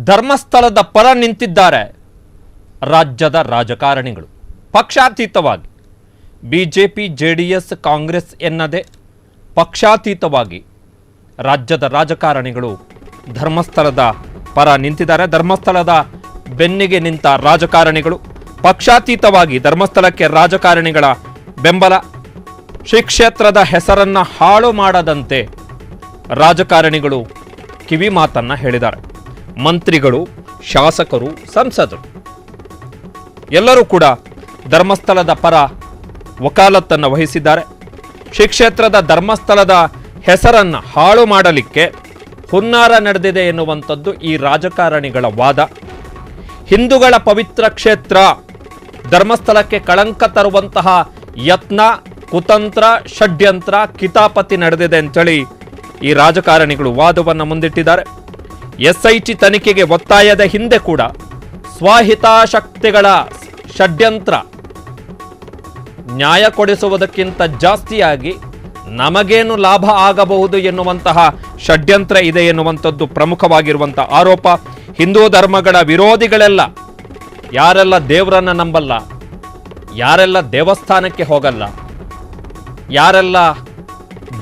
ಧರ್ಮಸ್ಥಳದ ಪರ ನಿಂತಿದ್ದಾರೆ ರಾಜ್ಯದ ರಾಜಕಾರಣಿಗಳು. ಪಕ್ಷಾತೀತವಾಗಿ ಬಿಜೆಪಿ, ಜೆಡಿಎಸ್, ಕಾಂಗ್ರೆಸ್ ಎನ್ನದೇ ಪಕ್ಷಾತೀತವಾಗಿ ರಾಜ್ಯದ ರಾಜಕಾರಣಿಗಳು ಧರ್ಮಸ್ಥಳದ ಪರ ನಿಂತಿದ್ದಾರೆ. ಧರ್ಮಸ್ಥಳದ ಬೆನ್ನಿಗೆ ನಿಂತ ರಾಜಕಾರಣಿಗಳು ಪಕ್ಷಾತೀತವಾಗಿ ಧರ್ಮಸ್ಥಳಕ್ಕೆ ರಾಜಕಾರಣಿಗಳ ಬೆಂಬಲ. ಶ್ರೀ ಕ್ಷೇತ್ರದ ಹೆಸರನ್ನು ಹಾಳು ಮಾಡದಂತೆ ರಾಜಕಾರಣಿಗಳು ಕಿವಿ ಮಾತನ್ನ ಹೇಳಿದ್ದಾರೆ. ಮಂತ್ರಿಗಳು, ಶಾಸಕರು, ಸಂಸದರು ಎಲ್ಲರೂ ಕೂಡ ಧರ್ಮಸ್ಥಳದ ಪರ ವಕಾಲತ್ತನ್ನು ವಹಿಸಿದ್ದಾರೆ. ಶ್ರೀ ಕ್ಷೇತ್ರದ ಧರ್ಮಸ್ಥಳದ ಹೆಸರನ್ನು ಹಾಳು ಮಾಡಲಿಕ್ಕೆ ಹುನ್ನಾರ ನಡೆದಿದೆ ಎನ್ನುವಂಥದ್ದು ಈ ರಾಜಕಾರಣಿಗಳ ವಾದ. ಹಿಂದೂಗಳ ಪವಿತ್ರ ಕ್ಷೇತ್ರ ಧರ್ಮಸ್ಥಳಕ್ಕೆ ಕಳಂಕ ತರುವಂತಹ ಯತ್ನ, ಕುತಂತ್ರ, ಷಡ್ಯಂತ್ರ, ಕಿತಾಪತಿ ನಡೆದಿದೆ ಅಂತೇಳಿ ಈ ರಾಜಕಾರಣಿಗಳು ವಾದವನ್ನು ಮುಂದಿಟ್ಟಿದ್ದಾರೆ. ಎಸ್ಐಟಿ ತನಿಖೆಗೆ ಒತ್ತಾಯದ ಹಿಂದೆ ಕೂಡ ಸ್ವಹಿತಾಸಕ್ತಿಗಳ ಷಡ್ಯಂತ್ರ, ನ್ಯಾಯ ಕೊಡಿಸುವುದಕ್ಕಿಂತ ಜಾಸ್ತಿಯಾಗಿ ನಮಗೇನು ಲಾಭ ಆಗಬಹುದು ಎನ್ನುವಂತಹ ಷಡ್ಯಂತ್ರ ಇದೆ ಎನ್ನುವಂಥದ್ದು ಪ್ರಮುಖವಾಗಿರುವಂತಹ ಆರೋಪ. ಹಿಂದೂ ಧರ್ಮಗಳ ವಿರೋಧಿಗಳೆಲ್ಲ, ಯಾರೆಲ್ಲ ದೇವರನ್ನ ನಂಬಲ್ಲ, ಯಾರೆಲ್ಲ ದೇವಸ್ಥಾನಕ್ಕೆ ಹೋಗಲ್ಲ, ಯಾರೆಲ್ಲ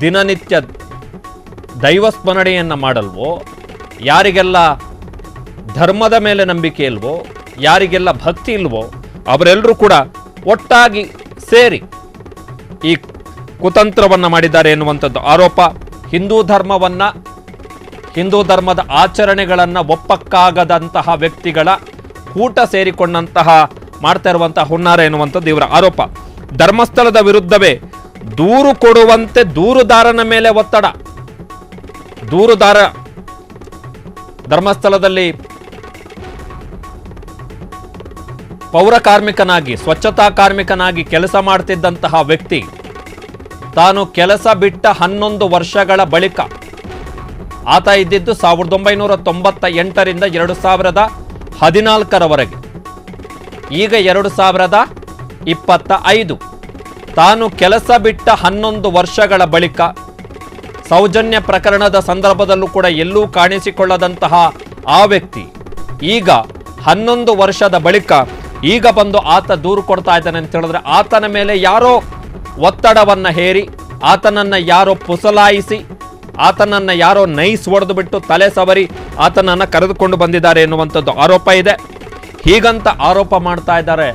ದಿನನಿತ್ಯ ದೈವಸ್ಮರಣೆಯನ್ನು ಮಾಡಲ್ವೋ, ಯಾರಿಗೆಲ್ಲ ಧರ್ಮದ ಮೇಲೆ ನಂಬಿಕೆ ಇಲ್ವೋ, ಯಾರಿಗೆಲ್ಲ ಭಕ್ತಿ ಇಲ್ವೋ, ಅವರೆಲ್ಲರೂ ಕೂಡ ಒಟ್ಟಾಗಿ ಸೇರಿ ಈ ಕುತಂತ್ರವನ್ನು ಮಾಡಿದ್ದಾರೆ ಎನ್ನುವಂಥದ್ದು ಆರೋಪ. ಹಿಂದೂ ಧರ್ಮವನ್ನು, ಹಿಂದೂ ಧರ್ಮದ ಆಚರಣೆಗಳನ್ನು ಒಪ್ಪಕ್ಕಾಗದಂತಹ ವ್ಯಕ್ತಿಗಳ ಕೂಟ ಸೇರಿಕೊಂಡಂತಹ ಮಾಡ್ತಾ ಇರುವಂತಹ ಹುನ್ನಾರ ಎನ್ನುವಂಥದ್ದು ಇವರ ಆರೋಪ. ಧರ್ಮಸ್ಥಳದ ವಿರುದ್ಧವೇ ದೂರು ಕೊಡುವಂತೆ ದೂರುದಾರನ ಮೇಲೆ ಒತ್ತಡ. ದೂರುದಾರ ಧರ್ಮಸ್ಥಳದಲ್ಲಿ ಪೌರ ಕಾರ್ಮಿಕನಾಗಿ, ಸ್ವಚ್ಛತಾ ಕಾರ್ಮಿಕನಾಗಿ ಕೆಲಸ ಮಾಡ್ತಿದ್ದಂತಹ ವ್ಯಕ್ತಿ ತಾನು ಕೆಲಸ ಬಿಟ್ಟ 11 ವರ್ಷಗಳ ಬಳಿಕ, ಆತ ಇದ್ದಿದ್ದು 1998ರಿಂದ 2014ರವರೆಗೆ, ಈಗ 2025, ತಾನು ಕೆಲಸ ಬಿಟ್ಟ 11 ವರ್ಷಗಳ ಬಳಿಕ ಸೌಜನ್ಯ ಪ್ರಕರಣದ ಸಂದರ್ಭದಲ್ಲೂ ಕೂಡ ಎಲ್ಲೂ ಕಾಣಿಸಿಕೊಳ್ಳದಂತಹ ಆ ವ್ಯಕ್ತಿ ಈಗ 11 ವರ್ಷದ ಬಳಿಕ ಈಗ ಬಂದು ಆತ ದೂರು ಕೊಡ್ತಾ ಇದ್ದಾನೆ ಅಂತ ಹೇಳಿದ್ರೆ, ಆತನ ಮೇಲೆ ಯಾರೋ ಒತ್ತಡವನ್ನ ಹೇರಿ, ಆತನನ್ನ ಯಾರೋ ಪುಸಲಾಯಿಸಿ, ಆತನನ್ನ ಯಾರೋ ನೈಸ್ ಹೊಡೆದು ಬಿಟ್ಟು ತಲೆ ಸವರಿ ಆತನನ್ನ ಕರೆದುಕೊಂಡು ಬಂದಿದ್ದಾರೆ ಎನ್ನುವಂಥದ್ದು ಆರೋಪ ಇದೆ. ಹೀಗಂತ ಆರೋಪ ಮಾಡ್ತಾ ಇದ್ದಾರೆ.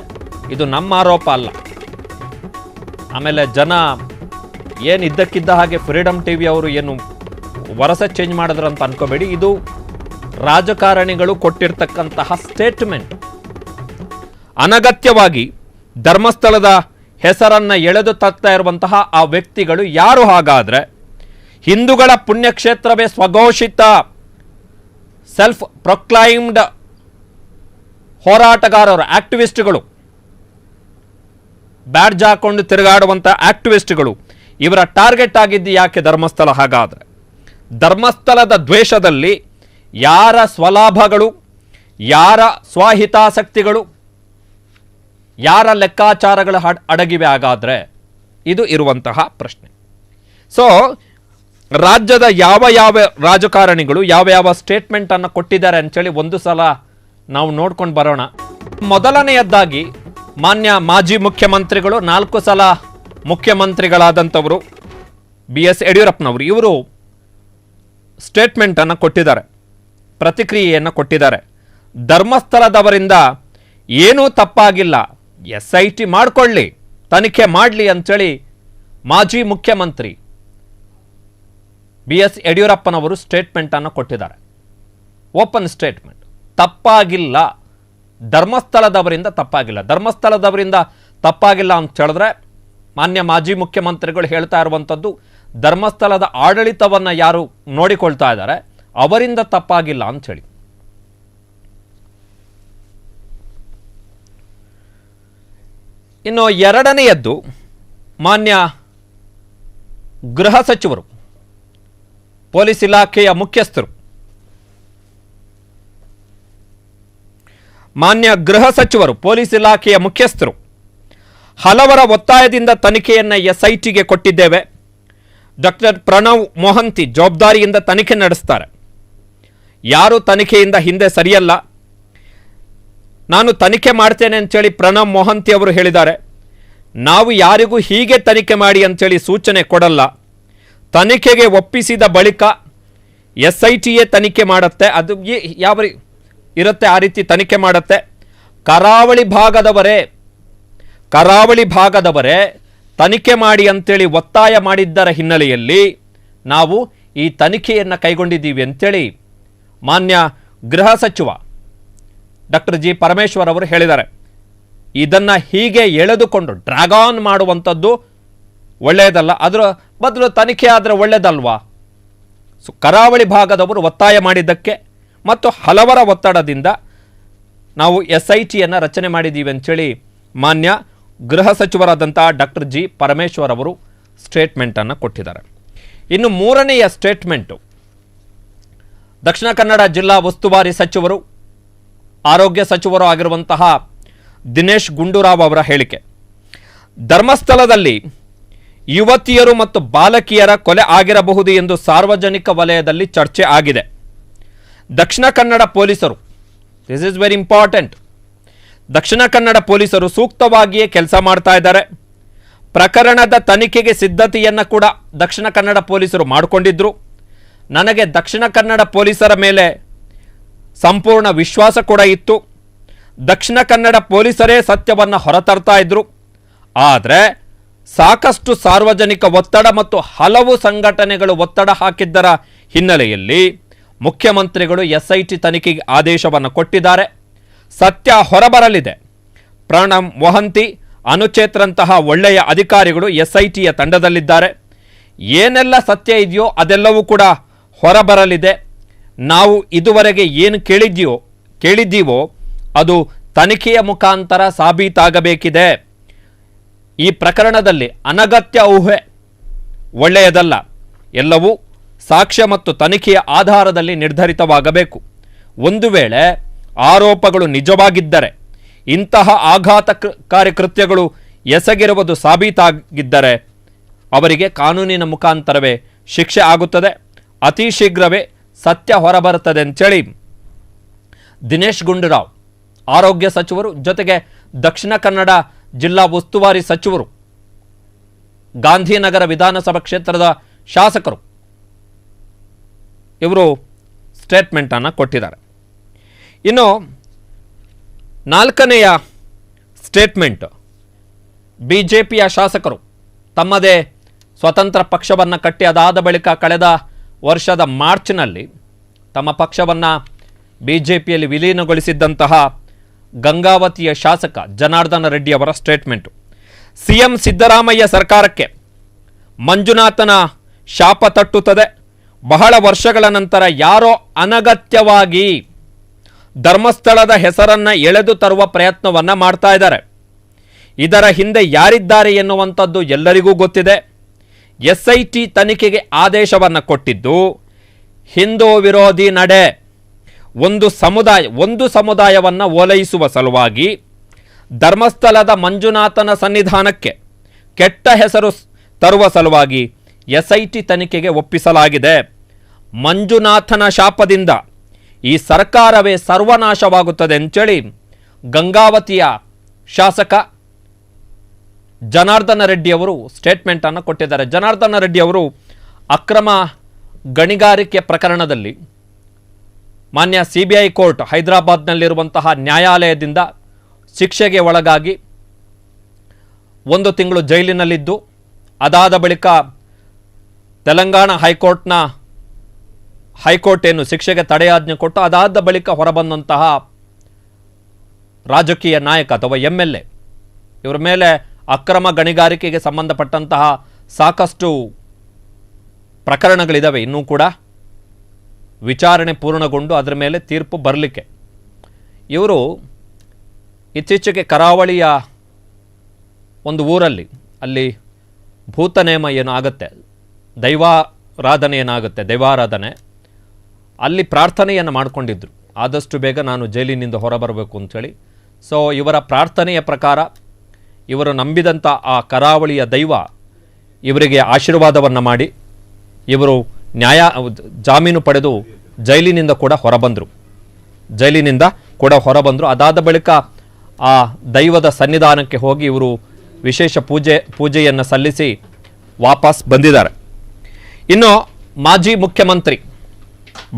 ಇದು ನಮ್ಮ ಆರೋಪ ಅಲ್ಲ. ಆಮೇಲೆ ಜನ ಏನು ಇದ್ದಕ್ಕಿದ್ದ ಹಾಗೆ ಫ್ರೀಡಮ್ ಟಿವಿ ಅವರು ಏನು ವರಸ ಚೇಂಜ್ ಮಾಡಿದ್ರು ಅಂತ ಅನ್ಕೋಬೇಡಿ. ಇದು ರಾಜಕಾರಣಿಗಳು ಕೊಟ್ಟಿರ್ತಕ್ಕಂತಹ ಸ್ಟೇಟ್ಮೆಂಟ್. ಅನಗತ್ಯವಾಗಿ ಧರ್ಮಸ್ಥಳದ ಹೆಸರನ್ನ ಎಳೆದು ತರ್ತಾ ಇರುವಂತಹ ಆ ವ್ಯಕ್ತಿಗಳು ಯಾರು? ಹಾಗಾದ್ರೆ ಹಿಂದೂಗಳ ಪುಣ್ಯಕ್ಷೇತ್ರವೇ ಸ್ವಘೋಷಿತ ಸೆಲ್ಫ್ ಪ್ರೊಕ್ಲೈಮ್ಡ್ ಹೋರಾಟಗಾರರು, ಆಕ್ಟಿವಿಸ್ಟ್ಗಳು, ಬ್ಯಾಡ್ಜ್ ಹಾಕೊಂಡು ತಿರುಗಾಡುವಂತಹ ಆಕ್ಟಿವಿಸ್ಟ್ಗಳು, ಇವರ ಟಾರ್ಗೆಟ್ ಆಗಿದ್ದು ಯಾಕೆ ಧರ್ಮಸ್ಥಳ? ಹಾಗಾದ್ರೆ ಧರ್ಮಸ್ಥಳದ ದ್ವೇಷದಲ್ಲಿ ಯಾರ ಸ್ವಲಾಭಗಳು, ಯಾರ ಸ್ವಹಿತಾಸಕ್ತಿಗಳು, ಯಾರ ಲೆಕ್ಕಾಚಾರಗಳು ಅಡಗಿವೆ? ಹಾಗಾದ್ರೆ ಇದು ಇರುವಂತಹ ಪ್ರಶ್ನೆ. ಸೊ ರಾಜ್ಯದ ಯಾವ ಯಾವ ರಾಜಕಾರಣಿಗಳು ಯಾವ ಯಾವ ಸ್ಟೇಟ್ಮೆಂಟ್ ಅನ್ನು ಕೊಟ್ಟಿದ್ದಾರೆ ಅಂತೇಳಿ ಒಂದು ಸಲ ನಾವು ನೋಡ್ಕೊಂಡು ಬರೋಣ. ಮೊದಲನೆಯದ್ದಾಗಿ ಮಾನ್ಯ ಮಾಜಿ ಮುಖ್ಯಮಂತ್ರಿಗಳು, 4 ಸಲ ಮುಖ್ಯಮಂತ್ರಿಗಳಾದಂಥವರು BS ಯಡಿಯೂರಪ್ಪನವರು, ಇವರು ಸ್ಟೇಟ್ಮೆಂಟ್ ಅನ್ನು ಕೊಟ್ಟಿದ್ದಾರೆ, ಪ್ರತಿಕ್ರಿಯೆಯನ್ನು ಕೊಟ್ಟಿದ್ದಾರೆ. ಧರ್ಮಸ್ಥಳದವರಿಂದ ಏನೂ ತಪ್ಪಾಗಿಲ್ಲ, SIT ಮಾಡಿಕೊಳ್ಳಿ, ತನಿಖೆ ಮಾಡಲಿ ಅಂತೇಳಿ ಮಾಜಿ ಮುಖ್ಯಮಂತ್ರಿ BS ಯಡಿಯೂರಪ್ಪನವರು ಸ್ಟೇಟ್ಮೆಂಟ್ ಅನ್ನು ಕೊಟ್ಟಿದ್ದಾರೆ. Open statement. ತಪ್ಪಾಗಿಲ್ಲ, ಧರ್ಮಸ್ಥಳದವರಿಂದ ತಪ್ಪಾಗಿಲ್ಲ. ಧರ್ಮಸ್ಥಳದವರಿಂದ ತಪ್ಪಾಗಿಲ್ಲ ಅಂತ ಹೇಳಿದ್ರೆ ಮಾನ್ಯ ಮಾಜಿ ಮುಖ್ಯಮಂತ್ರಿಗಳು ಹೇಳ್ತಾ ಇರುವಂಥದ್ದು, ಧರ್ಮಸ್ಥಳದ ಆಡಳಿತವನ್ನು ಯಾರು ನೋಡಿಕೊಳ್ತಾ ಇದ್ದಾರೆ ಅವರಿಂದ ತಪ್ಪಾಗಿಲ್ಲ ಅಂಥೇಳಿ. ಇನ್ನು ಎರಡನೆಯದ್ದು, ಮಾನ್ಯ ಗೃಹ ಸಚಿವರು, ಪೊಲೀಸ್ ಇಲಾಖೆಯ ಮುಖ್ಯಸ್ಥರು, ಮಾನ್ಯ ಗೃಹ ಸಚಿವರು, ಪೊಲೀಸ್ ಇಲಾಖೆಯ ಮುಖ್ಯಸ್ಥರು ಹಲವರ ಒತ್ತಾಯದಿಂದ ತನಿಖೆಯನ್ನು SITಗೆ ಕೊಟ್ಟಿದ್ದೇವೆ. ಡಾಕ್ಟರ್ ಪ್ರಣವ್ ಮೊಹಂತಿ ಜವಾಬ್ದಾರಿಯಿಂದ ತನಿಖೆ ನಡೆಸ್ತಾರೆ. ಯಾರು ತನಿಖೆಯಿಂದ ಹಿಂದೆ ಸರಿಯಲ್ಲ. ನಾನು ತನಿಖೆ ಮಾಡ್ತೇನೆ ಅಂತೇಳಿ ಪ್ರಣಬ್ ಮೊಹಂತಿ ಅವರು ಹೇಳಿದ್ದಾರೆ. ನಾವು ಯಾರಿಗೂ ಹೀಗೆ ತನಿಖೆ ಮಾಡಿ ಅಂತೇಳಿ ಸೂಚನೆ ಕೊಡಲ್ಲ. ತನಿಖೆಗೆ ಒಪ್ಪಿಸಿದ ಬಳಿಕ SITಯೇ ತನಿಖೆ ಮಾಡುತ್ತೆ. ಅದು ಯಾವ ಇರುತ್ತೆ ಆ ರೀತಿ ತನಿಖೆ ಮಾಡುತ್ತೆ. ಕರಾವಳಿ ಭಾಗದವರೇ ತನಿಖೆ ಮಾಡಿ ಅಂತೇಳಿ ಒತ್ತಾಯ ಮಾಡಿದ್ದರ ಹಿನ್ನೆಲೆಯಲ್ಲಿ ನಾವು ಈ ತನಿಖೆಯನ್ನು ಕೈಗೊಂಡಿದ್ದೀವಿ ಅಂತೇಳಿ ಮಾನ್ಯ ಗೃಹ ಸಚಿವ ಡಾಕ್ಟರ್ ಜಿ ಪರಮೇಶ್ವರ್ ಅವರು ಹೇಳಿದ್ದಾರೆ. ಇದನ್ನು ಹೀಗೆ ಎಳೆದುಕೊಂಡು ಡ್ರ್ಯಾಗ್ ಆನ್ ಮಾಡುವಂಥದ್ದು ಒಳ್ಳೆಯದಲ್ಲ. ಅದರ ಬದಲು ತನಿಖೆ ಆದರೆ ಒಳ್ಳೆಯದಲ್ವಾ? ಕರಾವಳಿ ಭಾಗದವರು ಒತ್ತಾಯ ಮಾಡಿದ್ದಕ್ಕೆ ಮತ್ತು ಹಲವರ ಒತ್ತಡದಿಂದ ನಾವು SITಯನ್ನು ರಚನೆ ಮಾಡಿದ್ದೀವಿ ಅಂತೇಳಿ ಮಾನ್ಯ ಗೃಹ ಸಚಿವರಾದಂಥ ಡಾಕ್ಟರ್ ಜಿ ಪರಮೇಶ್ವರ್ ಅವರು ಸ್ಟೇಟ್ಮೆಂಟನ್ನು ಕೊಟ್ಟಿದ್ದಾರೆ. ಇನ್ನು ಮೂರನೆಯ ಸ್ಟೇಟ್ಮೆಂಟು ದಕ್ಷಿಣ ಕನ್ನಡ ಜಿಲ್ಲಾ ಉಸ್ತುವಾರಿ ಸಚಿವರು ಆರೋಗ್ಯ ಸಚಿವರು ಆಗಿರುವಂತಹ ದಿನೇಶ್ ಗುಂಡೂರಾವ್ ಅವರ ಹೇಳಿಕೆ. ಧರ್ಮಸ್ಥಳದಲ್ಲಿ ಯುವತಿಯರು ಮತ್ತು ಬಾಲಕಿಯರ ಕೊಲೆ ಆಗಿರಬಹುದು ಎಂದು ಸಾರ್ವಜನಿಕ ವಲಯದಲ್ಲಿ ಚರ್ಚೆ ಆಗಿದೆ. ದಕ್ಷಿಣ ಕನ್ನಡ ಪೊಲೀಸರು, this is very important, Dakshina Kannada ಪೊಲೀಸರು ಸೂಕ್ತವಾಗಿಯೇ ಕೆಲಸ ಮಾಡ್ತಾ ಇದ್ದಾರೆ. ಪ್ರಕರಣದ ತನಿಖೆಗೆ ಸಿದ್ಧತೆಯನ್ನು ಕೂಡ ದಕ್ಷಿಣ ಕನ್ನಡ ಪೊಲೀಸರು ಮಾಡಿಕೊಂಡಿದ್ರು. ನನಗೆ ದಕ್ಷಿಣ ಕನ್ನಡ ಪೊಲೀಸರ ಮೇಲೆ ಸಂಪೂರ್ಣ ವಿಶ್ವಾಸ ಕೂಡ ಇತ್ತು. ದಕ್ಷಿಣ ಕನ್ನಡ ಪೊಲೀಸರೇ ಸತ್ಯವನ್ನು ಹೊರತರ್ತಾ ಇದ್ರು. ಆದರೆ ಸಾಕಷ್ಟು ಸಾರ್ವಜನಿಕ ಒತ್ತಡ ಮತ್ತು ಹಲವು ಸಂಘಟನೆಗಳು ಒತ್ತಡ ಹಾಕಿದ್ದರ ಹಿನ್ನೆಲೆಯಲ್ಲಿ ಮುಖ್ಯಮಂತ್ರಿಗಳು SIT ತನಿಖೆಗೆ ಆದೇಶವನ್ನು ಕೊಟ್ಟಿದ್ದಾರೆ. ಸತ್ಯ ಹೊರಬರಲಿದೆ. ಪ್ರಣಬ್ ಮೊಹಂತಿ, ಅನುಚೇತ್ರಂತಹ ಒಳ್ಳೆಯ ಅಧಿಕಾರಿಗಳು SITಯ ತಂಡದಲ್ಲಿದ್ದಾರೆ. ಏನೆಲ್ಲ ಸತ್ಯ ಇದೆಯೋ ಅದೆಲ್ಲವೂ ಕೂಡ ಹೊರಬರಲಿದೆ. ನಾವು ಇದುವರೆಗೆ ಏನು ಕೇಳಿದ್ದೀವೋ ಅದು ತನಿಖೆಯ ಮುಖಾಂತರ ಸಾಬೀತಾಗಬೇಕಿದೆ. ಈ ಪ್ರಕರಣದಲ್ಲಿ ಅನಗತ್ಯ ಊಹೆ ಒಳ್ಳೆಯದಲ್ಲ. ಎಲ್ಲವೂ ಸಾಕ್ಷ್ಯ ಮತ್ತು ತನಿಖೆಯ ಆಧಾರದಲ್ಲಿ ನಿರ್ಧರಿತವಾಗಬೇಕು. ಒಂದು ವೇಳೆ ಆರೋಪಗಳು ನಿಜವಾಗಿದ್ದರೆ, ಇಂತಹ ಆಘಾತಕಾರಿ ಕೃತ್ಯಗಳು ಎಸಗಿರುವುದು ಸಾಬೀತಾಗಿದ್ದರೆ ಅವರಿಗೆ ಕಾನೂನಿನ ಮುಖಾಂತರವೇ ಶಿಕ್ಷೆ ಆಗುತ್ತದೆ. ಅತಿ ಶೀಘ್ರವೇ ಸತ್ಯ ಹೊರಬರುತ್ತದೆ ಅಂತೇಳಿ ದಿನೇಶ್ ಗುಂಡೂರಾವ್ ಆರೋಗ್ಯ ಸಚಿವರು ಜೊತೆಗೆ ದಕ್ಷಿಣ ಕನ್ನಡ ಜಿಲ್ಲಾ ಉಸ್ತುವಾರಿ ಸಚಿವರು, ಗಾಂಧಿನಗರ ವಿಧಾನಸಭಾ ಕ್ಷೇತ್ರದ ಶಾಸಕರು ಇವರು ಸ್ಟೇಟ್ಮೆಂಟನ್ನು ಕೊಟ್ಟಿದ್ದಾರೆ. ಇನ್ನು ನಾಲ್ಕನೆಯ ಸ್ಟೇಟ್ಮೆಂಟ್, BJPಯ ಶಾಸಕರು ತಮ್ಮದೇ ಸ್ವತಂತ್ರ ಪಕ್ಷವನ್ನು ಕಟ್ಟಿ ಅದಾದ ಬಳಿಕ ಕಳೆದ ವರ್ಷದ ಮಾರ್ಚ್ನಲ್ಲಿ ತಮ್ಮ ಪಕ್ಷವನ್ನು BJPಯಲ್ಲಿ ವಿಲೀನಗೊಳಿಸಿದ್ದಂತಹ ಗಂಗಾವತಿಯ ಶಾಸಕ ಜನಾರ್ದನ ರೆಡ್ಡಿ ಅವರ ಸ್ಟೇಟ್ಮೆಂಟು. CM ಸಿದ್ದರಾಮಯ್ಯ ಸರ್ಕಾರಕ್ಕೆ ಮಂಜುನಾಥನ ಶಾಪ ತಟ್ಟುತ್ತದೆ. ಬಹಳ ವರ್ಷಗಳ ನಂತರ ಯಾರೋ ಅನಗತ್ಯವಾಗಿ ಧರ್ಮಸ್ಥಳದ ಹೆಸರನ್ನು ಎಳೆದು ತರುವ ಪ್ರಯತ್ನವನ್ನು ಮಾಡ್ತಾ ಇದ್ದಾರೆ. ಇದರ ಹಿಂದೆ ಯಾರಿದ್ದಾರೆ ಎನ್ನುವಂಥದ್ದು ಎಲ್ಲರಿಗೂ ಗೊತ್ತಿದೆ. SIT ತನಿಖೆಗೆ ಆದೇಶವನ್ನು ಕೊಟ್ಟಿದ್ದು ಹಿಂದೂ ವಿರೋಧಿ ನಡೆ, ಒಂದು ಸಮುದಾಯವನ್ನು ಓಲೈಸುವ ಸಲುವಾಗಿ ಧರ್ಮಸ್ಥಳದ ಮಂಜುನಾಥನ ಸನ್ನಿಧಾನಕ್ಕೆ ಕೆಟ್ಟ ಹೆಸರು ತರುವ ಸಲುವಾಗಿ SIT ತನಿಖೆಗೆ ಒಪ್ಪಿಸಲಾಗಿದೆ. ಮಂಜುನಾಥನ ಶಾಪದಿಂದ ಈ ಸರ್ಕಾರವೇ ಸರ್ವನಾಶವಾಗುತ್ತದೆ ಅಂತೇಳಿ ಗಂಗಾವತಿಯ ಶಾಸಕ ಜನಾರ್ದನ ರೆಡ್ಡಿ ಅವರು ಸ್ಟೇಟ್ಮೆಂಟನ್ನು ಕೊಟ್ಟಿದ್ದಾರೆ. ಜನಾರ್ದನ ರೆಡ್ಡಿ ಅವರು ಅಕ್ರಮ ಗಣಿಗಾರಿಕೆ ಪ್ರಕರಣದಲ್ಲಿ ಮಾನ್ಯ CBI ಕೋರ್ಟ್ ಹೈದರಾಬಾದ್ನಲ್ಲಿರುವಂತಹ ನ್ಯಾಯಾಲಯದಿಂದ ಶಿಕ್ಷೆಗೆ ಒಳಗಾಗಿ 1 ತಿಂಗಳು ಜೈಲಿನಲ್ಲಿದ್ದು ಅದಾದ ಬಳಿಕ ತೆಲಂಗಾಣ ಹೈಕೋರ್ಟ್ ಏನು ಶಿಕ್ಷೆಗೆ ತಡೆಯಾಜ್ಞೆ ಕೊಟ್ಟು ಅದಾದ ಬಳಿಕ ಹೊರಬಂದಂತಹ ರಾಜಕೀಯ ನಾಯಕ ಅಥವಾ MLA ಇವರ ಮೇಲೆ ಅಕ್ರಮ ಗಣಿಗಾರಿಕೆಗೆ ಸಂಬಂಧಪಟ್ಟಂತಹ ಸಾಕಷ್ಟು ಪ್ರಕರಣಗಳಿದ್ದಾವೆ. ಇನ್ನೂ ಕೂಡ ವಿಚಾರಣೆ ಪೂರ್ಣಗೊಂಡು ಅದರ ಮೇಲೆ ತೀರ್ಪು ಬರಲಿಕ್ಕೆ. ಇವರು ಇತ್ತೀಚೆಗೆ ಕರಾವಳಿಯ ಒಂದು ಊರಲ್ಲಿ ಅಲ್ಲಿ ಭೂತನೇಮ ಏನು ಆಗುತ್ತೆ, ದೈವಾರಾಧನೆ ಅಲ್ಲಿ ಪ್ರಾರ್ಥನೆಯನ್ನು ಮಾಡಿಕೊಂಡಿದ್ರು. ಆದಷ್ಟು ಬೇಗ ನಾನು ಜೈಲಿನಿಂದ ಹೊರಬರಬೇಕು ಅಂಥೇಳಿ. ಸೊ ಇವರ ಪ್ರಾರ್ಥನೆಯ ಪ್ರಕಾರ ಇವರು ನಂಬಿದಂಥ ಆ ಕರಾವಳಿಯ ದೈವ ಇವರಿಗೆ ಆಶೀರ್ವಾದವನ್ನು ಮಾಡಿ ಇವರು ಜಾಮೀನು ಪಡೆದು ಜೈಲಿನಿಂದ ಕೂಡ ಹೊರಬಂದರು. ಅದಾದ ಬಳಿಕ ಆ ದೈವದ ಸನ್ನಿಧಾನಕ್ಕೆ ಹೋಗಿ ಇವರು ವಿಶೇಷ ಪೂಜೆಯನ್ನು ಸಲ್ಲಿಸಿ ವಾಪಸ್ ಬಂದಿದ್ದಾರೆ. ಇನ್ನು ಮಾಜಿ ಮುಖ್ಯಮಂತ್ರಿ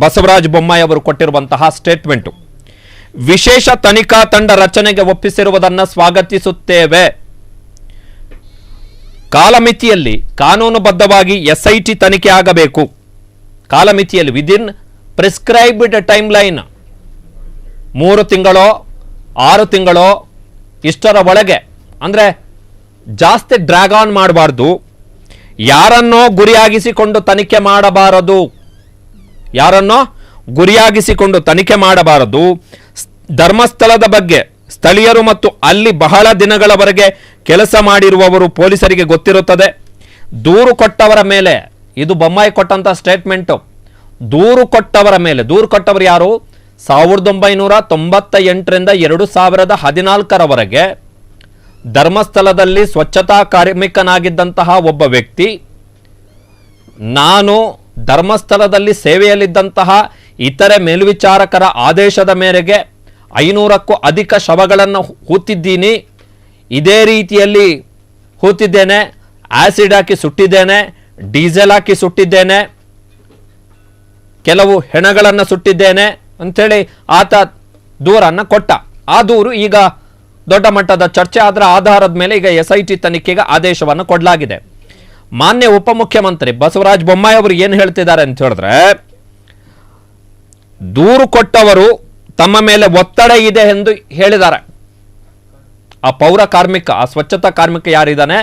ಬಸವರಾಜ ಬೊಮ್ಮಾಯಿ ಅವರು ಕೊಟ್ಟಿರುವಂತಹ ಸ್ಟೇಟ್ಮೆಂಟು, ವಿಶೇಷ ತನಿಖಾ ತಂಡ ರಚನೆಗೆ ಒಪ್ಪಿಸಿರುವುದನ್ನು ಸ್ವಾಗತಿಸುತ್ತೇವೆ. ಕಾಲಮಿತಿಯಲ್ಲಿ ಕಾನೂನುಬದ್ಧವಾಗಿ SIT ತನಿಖೆ ಆಗಬೇಕು. ಕಾಲಮಿತಿಯಲ್ಲಿ ವಿದಿನ್ ಪ್ರಿಸ್ಕ್ರೈಬ್ಡ್ ಟೈಮ್ ಲೈನ್ 3 ತಿಂಗಳೋ 6 ತಿಂಗಳೋ ಇಷ್ಟರ ಒಳಗೆ, ಅಂದರೆ ಜಾಸ್ತಿ ಡ್ರ್ಯಾಗ್ ಆನ್ ಮಾಡಬಾರ್ದು. ಯಾರನ್ನೋ ಗುರಿಯಾಗಿಸಿಕೊಂಡು ತನಿಖೆ ಮಾಡಬಾರದು. ಧರ್ಮಸ್ಥಳದ ಬಗ್ಗೆ ಸ್ಥಳೀಯರು ಮತ್ತು ಅಲ್ಲಿ ಬಹಳ ದಿನಗಳವರೆಗೆ ಕೆಲಸ ಮಾಡಿರುವವರು ಪೊಲೀಸರಿಗೆ ಗೊತ್ತಿರುತ್ತದೆ. ದೂರು ಕೊಟ್ಟವರ ಮೇಲೆ, ಇದು ಬೊಮ್ಮಾಯಿ ಕೊಟ್ಟಂತ ಸ್ಟೇಟ್ಮೆಂಟು, ದೂರು ಕೊಟ್ಟವರು ಯಾರು? 1998ರಿಂದ 2014ರವರೆಗೆ ಧರ್ಮಸ್ಥಳದಲ್ಲಿ ಸ್ವಚ್ಛತಾ ಕಾರ್ಮಿಕನಾಗಿದ್ದಂತಹ ಒಬ್ಬ ವ್ಯಕ್ತಿ, ನಾನು ಧರ್ಮಸ್ಥಳದಲ್ಲಿ ಸೇವೆಯಲ್ಲಿದ್ದಂತಹ ಇತರೆ ಮೇಲ್ವಿಚಾರಕರ ಆದೇಶದ ಮೇರೆಗೆ 500ಕ್ಕೂ ಅಧಿಕ ಶವಗಳನ್ನು ಹೂತಿದ್ದೀನಿ, ಇದೇ ರೀತಿಯಲ್ಲಿ ಹೂತಿದ್ದೇನೆ, ಆಸಿಡ್ ಹಾಕಿ ಸುಟ್ಟಿದ್ದೇನೆ, ಡೀಸೆಲ್ ಹಾಕಿ ಸುಟ್ಟಿದ್ದೇನೆ, ಕೆಲವು ಹೆಣಗಳನ್ನು ಸುಟ್ಟಿದ್ದೇನೆ ಅಂಥೇಳಿ ಆತ ದೂರನ್ನು ಕೊಟ್ಟ. ಆ ದೂರು ಈಗ ದೊಡ್ಡ ಮಟ್ಟದ ಚರ್ಚೆ. ಅದರ ಆಧಾರದ ಮೇಲೆ ಈಗ SIT ತನಿಖೆಗೆ ಆದೇಶವನ್ನು ಕೊಡಲಾಗಿದೆ. ಮಾನ್ಯ ಉಪಮುಖ್ಯಮಂತ್ರಿ ಬಸವರಾಜ ಬೊಮ್ಮಾಯಿ ಅವರು ಏನು ಹೇಳ್ತಿದ್ದಾರೆ ಅಂತ ಹೇಳಿದ್ರೆ, ದೂರು ಕೊಟ್ಟವರು ತಮ್ಮ ಮೇಲೆ ಒತ್ತಡ ಇದೆ ಎಂದು ಹೇಳಿದ್ದಾರೆ. ಆ ಪೌರ ಕಾರ್ಮಿಕ, ಆ ಸ್ವಚ್ಛತಾ ಕಾರ್ಮಿಕ ಯಾರಿದ್ದಾನೆ,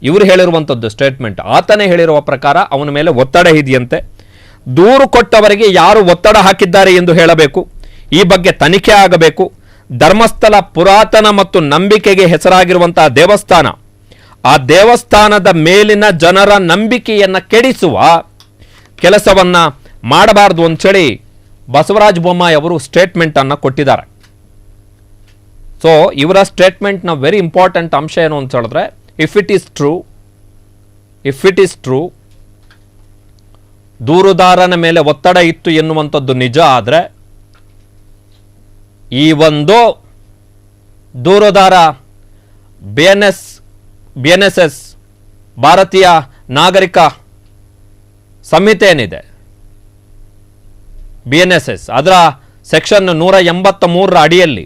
ಇವರು ಹೇಳಿರುವಂಥದ್ದು ಸ್ಟೇಟ್ಮೆಂಟ್. ಆತನೇ ಹೇಳಿರುವ ಪ್ರಕಾರ ಅವನ ಮೇಲೆ ಒತ್ತಡ ಇದೆಯಂತೆ. ದೂರು ಕೊಟ್ಟವರಿಗೆ ಯಾರು ಒತ್ತಡ ಹಾಕಿದ್ದಾರೆ ಎಂದು ಹೇಳಬೇಕು. ಈ ಬಗ್ಗೆ ತನಿಖೆ ಆಗಬೇಕು. ಧರ್ಮಸ್ಥಳ ಪುರಾತನ ಮತ್ತು ನಂಬಿಕೆಗೆ ಹೆಸರಾಗಿರುವಂತಹ ದೇವಸ್ಥಾನ, ಆ ದೇವಸ್ಥಾನದ ಮೇಲಿನ ಜನರ ನಂಬಿಕೆಯನ್ನು ಕೆಡಿಸುವ ಕೆಲಸವನ್ನ ಮಾಡಬಾರದು ಅಂತೇಳಿ ಬಸವರಾಜ ಬೊಮ್ಮಾಯಿ ಅವರು ಸ್ಟೇಟ್ಮೆಂಟ್ ಅನ್ನು ಕೊಟ್ಟಿದ್ದಾರೆ. ಸೊ ಇವರ ಸ್ಟೇಟ್ಮೆಂಟ್ನ ವೆರಿ ಇಂಪಾರ್ಟೆಂಟ್ ಅಂಶ ಏನು ಅಂತ ಹೇಳಿದ್ರೆ, ಇಫ್ ಇಟ್ ಈಸ್ ಟ್ರೂ ದೂರುದಾರನ ಮೇಲೆ ಒತ್ತಡ ಇತ್ತು ಎನ್ನುವಂಥದ್ದು ನಿಜ ಆದರೆ, ಈ ಒಂದು ದೂರುದಾರ BNSS ಭಾರತೀಯ ನಾಗರಿಕ ಸಂಹಿತೆ ಏನಿದೆ, BNSS ಅದರ ಸೆಕ್ಷನ್ 183ರ ಅಡಿಯಲ್ಲಿ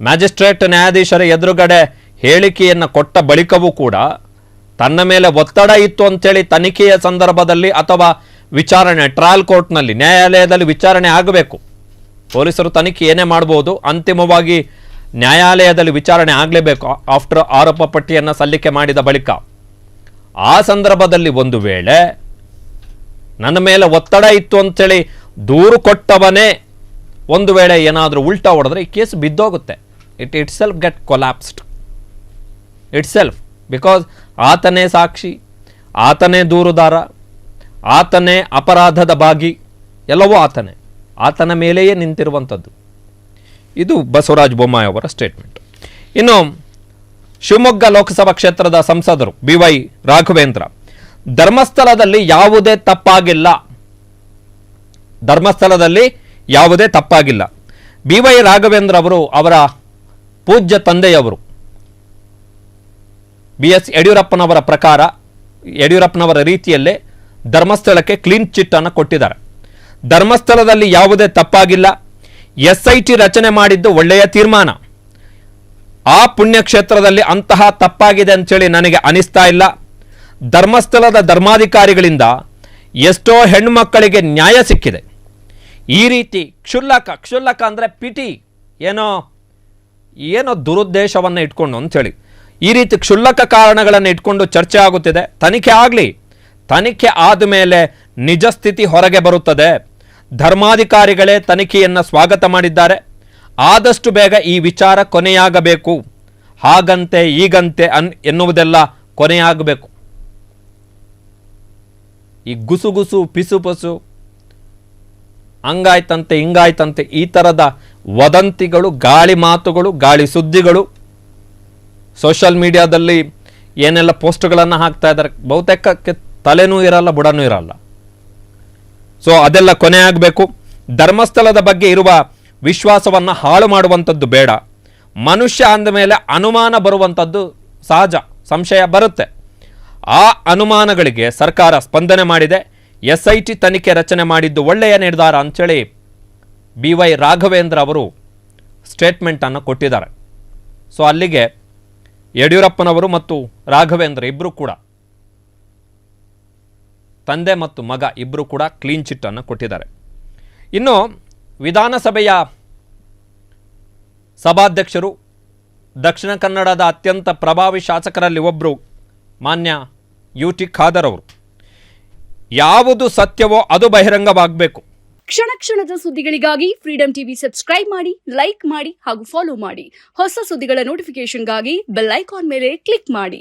ಮ್ಯಾಜಿಸ್ಟ್ರೇಟ್ ನ್ಯಾಯಾಧೀಶರ ಎದುರುಗಡೆ ಹೇಳಿಕೆಯನ್ನು ಕೊಟ್ಟ ಬಳಿಕವೂ ಕೂಡ ತನ್ನ ಮೇಲೆ ಒತ್ತಡ ಇತ್ತು ಅಂತೇಳಿ ತನಿಖೆಯ ಸಂದರ್ಭದಲ್ಲಿ ಅಥವಾ ವಿಚಾರಣೆ ಟ್ರಯಲ್ ಕೋರ್ಟ್ನಲ್ಲಿ ನ್ಯಾಯಾಲಯದಲ್ಲಿ ವಿಚಾರಣೆ ಆಗಬೇಕು. ಪೊಲೀಸರು ತನಿಖೆ ಏನೇ ಮಾಡಬಹುದು, ಅಂತಿಮವಾಗಿ ನ್ಯಾಯಾಲಯದಲ್ಲಿ ವಿಚಾರಣೆ ಆಗಲೇಬೇಕು ಆಫ್ಟರ್ ಆರೋಪ ಪಟ್ಟಿಯನ್ನು ಸಲ್ಲಿಕೆ ಮಾಡಿದ ಬಳಿಕ. ಆ ಸಂದರ್ಭದಲ್ಲಿ ಒಂದು ವೇಳೆ ನನ್ನ ಮೇಲೆ ಒತ್ತಡ ಇತ್ತು ಅಂತೇಳಿ ದೂರು ಕೊಟ್ಟವನೇ ಒಂದು ವೇಳೆ ಏನಾದರೂ ಉಲ್ಟಾ ಹೊಡೆದ್ರೆ ಈ ಕೇಸ್ ಬಿದ್ದೋಗುತ್ತೆ. Itself get collapsed because ಆತನೇ ಸಾಕ್ಷಿ, ಆತನೇ ದೂರುದಾರ, ಆತನೇ ಅಪರಾಧದ ಭಾಗಿ, ಎಲ್ಲವೂ ಆತನ ಮೇಲೆಯೇ ನಿಂತಿರುವಂಥದ್ದು. ಇದು ಬಸವರಾಜ ಬೊಮ್ಮಾಯಿ ಅವರ ಸ್ಟೇಟ್ಮೆಂಟ್. ಇನ್ನು ಶಿವಮೊಗ್ಗ ಲೋಕಸಭಾ ಕ್ಷೇತ್ರದ ಸಂಸದರು BY ರಾಘವೇಂದ್ರ, ಧರ್ಮಸ್ಥಳದಲ್ಲಿ ಯಾವುದೇ ತಪ್ಪಾಗಿಲ್ಲ. BY ರಾಘವೇಂದ್ರ ಅವರು ಅವರ ಪೂಜ್ಯ ತಂದೆಯವರು BS ಯಡಿಯೂರಪ್ಪನವರ ಪ್ರಕಾರ, ಯಡಿಯೂರಪ್ಪನವರ ರೀತಿಯಲ್ಲೇ ಧರ್ಮಸ್ಥಳಕ್ಕೆ ಕ್ಲೀನ್ ಚಿಟ್ ಅನ್ನು ಕೊಟ್ಟಿದ್ದಾರೆ. ಧರ್ಮಸ್ಥಳದಲ್ಲಿ ಯಾವುದೇ ತಪ್ಪಾಗಿಲ್ಲ, SIT ರಚನೆ ಮಾಡಿದ್ದು ಒಳ್ಳೆಯ ತೀರ್ಮಾನ. ಆ ಪುಣ್ಯಕ್ಷೇತ್ರದಲ್ಲಿ ಅಂತಹ ತಪ್ಪಾಗಿದೆ ಅಂತೇಳಿ ನನಗೆ ಅನಿಸ್ತಾ ಇಲ್ಲ. ಧರ್ಮಸ್ಥಳದ ಧರ್ಮಾಧಿಕಾರಿಗಳಿಂದ ಎಷ್ಟೋ ಹೆಣ್ಣುಮಕ್ಕಳಿಗೆ ನ್ಯಾಯ ಸಿಕ್ಕಿದೆ. ಈ ರೀತಿ ಕ್ಷುಲ್ಲಕ ಅಂದರೆ ಪಿಟಿ, ಏನೋ ದುರುದ್ದೇಶವನ್ನು ಇಟ್ಕೊಂಡು ಅಂಥೇಳಿ ಈ ರೀತಿ ಕ್ಷುಲ್ಲಕ ಕಾರಣಗಳನ್ನು ಇಟ್ಕೊಂಡು ಚರ್ಚೆ ಆಗುತ್ತಿದೆ. ತನಿಖೆ ಆಗಲಿ, ತನಿಖೆ ಆದ ಮೇಲೆ ನಿಜ ಸ್ಥಿತಿ ಹೊರಗೆ ಬರುತ್ತದೆ. ಧರ್ಮಾಧಿಕಾರಿಗಳೇ ತನಿಖೆಯನ್ನು ಸ್ವಾಗತ ಮಾಡಿದ್ದಾರೆ. ಆದಷ್ಟು ಬೇಗ ಈ ವಿಚಾರ ಕೊನೆಯಾಗಬೇಕು. ಹಾಗಂತೆ ಹೀಗಂತೆ ಎನ್ನುವುದೆಲ್ಲ ಕೊನೆಯಾಗಬೇಕು. ಈ ಗುಸುಗುಸು ಪಿಸುಪಸು, ಹಂಗಾಯ್ತಂತೆ ಹಿಂಗಾಯ್ತಂತೆ, ಈ ಥರದ ವದಂತಿಗಳು, ಗಾಳಿ ಮಾತುಗಳು, ಗಾಳಿ ಸುದ್ದಿಗಳು ಸೋಷಿಯಲ್ ಮೀಡಿಯಾದಲ್ಲಿ ಏನೆಲ್ಲ ಪೋಸ್ಟ್ಗಳನ್ನು ಹಾಕ್ತಾ ಇದ್ದಾರೆ. ಬಹುತೇಕ ತಲೆನೂ ಇರಲ್ಲ, ಬುಡನೂ ಇರಲ್ಲ. ಸೊ ಅದೆಲ್ಲ ಕೊನೆ ಆಗಬೇಕು. ಧರ್ಮಸ್ಥಳದ ಬಗ್ಗೆ ಇರುವ ವಿಶ್ವಾಸವನ್ನು ಹಾಳು ಮಾಡುವಂಥದ್ದು ಬೇಡ. ಮನುಷ್ಯ ಅಂದ ಮೇಲೆ ಅನುಮಾನ ಬರುವಂಥದ್ದು ಸಹಜ, ಸಂಶಯ ಬರುತ್ತೆ. ಆ ಅನುಮಾನಗಳಿಗೆ ಸರ್ಕಾರ ಸ್ಪಂದನೆ ಮಾಡಿದೆ. SIT ತನಿಖೆ ರಚನೆ ಮಾಡಿದ್ದು ಒಳ್ಳೆಯ ನಿರ್ಧಾರ ಅಂಥೇಳಿ BY ರಾಘವೇಂದ್ರ ಅವರು ಸ್ಟೇಟ್ಮೆಂಟನ್ನು ಕೊಟ್ಟಿದ್ದಾರೆ. ಸೊ ಅಲ್ಲಿಗೆ ಯಡಿಯೂರಪ್ಪನವರು ಮತ್ತು ರಾಘವೇಂದ್ರ ಇಬ್ಬರು ಕೂಡ, ತಂದೆ ಮತ್ತು ಮಗ ಇಬ್ಬರು ಕೂಡ ಕ್ಲೀನ್ ಚಿಟ್ಟನ್ನು ಕೊಟ್ಟಿದ್ದಾರೆ. ಇನ್ನು ವಿಧಾನಸಭೆಯ ಸಭಾಧ್ಯಕ್ಷರು, ದಕ್ಷಿಣ ಕನ್ನಡದ ಅತ್ಯಂತ ಪ್ರಭಾವಿ ಶಾಸಕರಲ್ಲಿ ಒಬ್ಬರು ಮಾನ್ಯ UT ಖಾದರ್ ಅವರು, ಯಾವುದು ಸತ್ಯವೋ ಅದು ಬಹಿರಂಗವಾಗಬೇಕು. ಕ್ಷಣ ಕ್ಷಣದ ಸುದ್ದಿಗಳಿಗಾಗಿ ಫ್ರೀಡಂ ಟಿವಿ ಸಬ್ಸ್ಕ್ರೈಬ್ ಮಾಡಿ, ಲೈಕ್ ಮಾಡಿ ಹಾಗೂ ಫಾಲೋ ಮಾಡಿ. ಹೊಸ ಸುದ್ದಿಗಳ ನೋಟಿಫಿಕೇಶನ್ಗಾಗಿ ಬೆಲ್ ಐಕಾನ್ ಮೇಲೆ ಕ್ಲಿಕ್ ಮಾಡಿ.